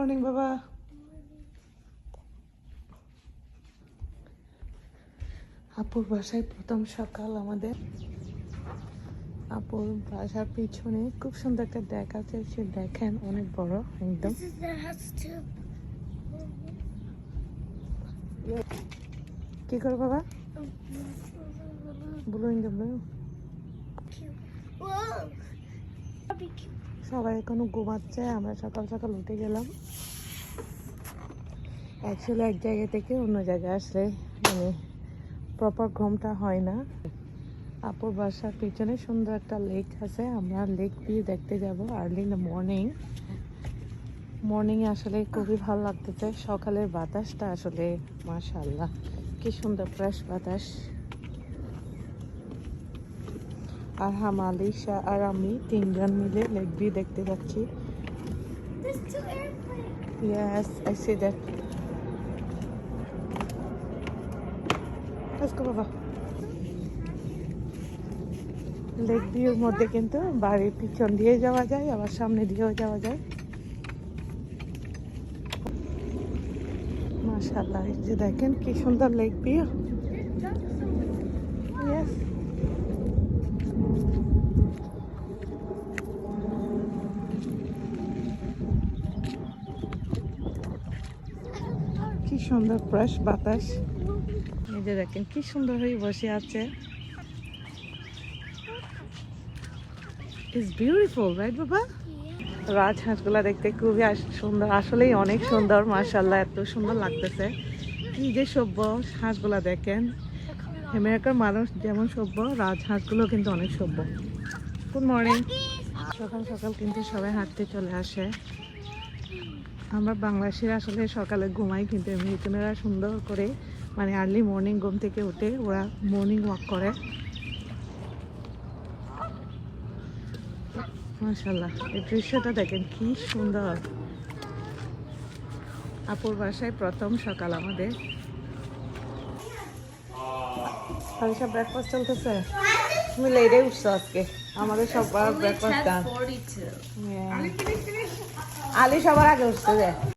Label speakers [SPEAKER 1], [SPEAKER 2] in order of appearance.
[SPEAKER 1] Morning বাবা। আপুর বাসায় প্রথম সকাল আমাদের। আপুর বাসার পিছনে খুব সুন্দর একটা ডেক আছে, সে দেখেন অনেক বড় একদম। কি করো বাবা? Blue in the blue. সবাই এখনো ঘুমাচ্ছে, আমরা সকাল সকাল উঠে গেলাম। অ্যাকচুয়ালি এক জায়গা থেকে অন্য জায়গায় আসলে মানে প্রপার ঘুমটা হয় না। আপুর বাসার পিছনে সুন্দর একটা লেক আছে, আমরা লেক ভিউ দেখতে যাব আর্লি ইন দ্য মর্নিংয়ে আসলে খুবই ভালো লাগতেছে। সকালের বাতাসটা আসলে মাশাআল্লাহ কি সুন্দর ফ্রেশ বাতাস। আর আলিশা আর আমি তিনজন মিলে লেক ভিউ দেখতে যাচ্ছি। Yes, I see that. Let's go, বাবা। লেক ভিউর মধ্যে কিন্তু বাড়ির পিছন দিয়ে যাওয়া যায়, আবার সামনে দিয়েও যাওয়া যায়। মাশাআল্লাহ, এই যে দেখেন কি সুন্দর লেক ভিউ। Yes. কি সুন্দর ফ্রেশ বাতাস। এই যে দেখেন কি সুন্দর হয়ে বসে আছে। It's beautiful, right বাবা? রাজহাঁসগুলা দেখতে খুবই সুন্দর, আসলেই অনেক সুন্দর। মাশাআল্লাহ, এত সুন্দর লাগতেছে। কি যে সভ্য হাঁসগুলা দেখেন। আমেরিকার মানুষ যেমন সভ্য, রাজহাঁসগুলো কিন্তু অনেক সভ্য। Good morning. সকাল সকাল কিন্তু সবাই হাঁটতে চলে আসে। আমরা বাংলাদেশের আসলে সকালে ঘুমাই, কিন্তু আমেরিকানরা সুন্দর করে মানে আর্লি মর্নিং ঘুম থেকে উঠে ওরা মর্নিং ওয়াক করে। মাশাআল্লাহ, এই দৃশ্যটা দেখেন কি সুন্দর। আপুর বাসায় প্রথম সকাল আমাদের। সব ব্রেকফাস্ট চলতেছে। তুমি লেটে উঠছো আজকে, আমাদের সবার ব্রেকফাস্ট ডান। আলি সবার আগে উঠছে যে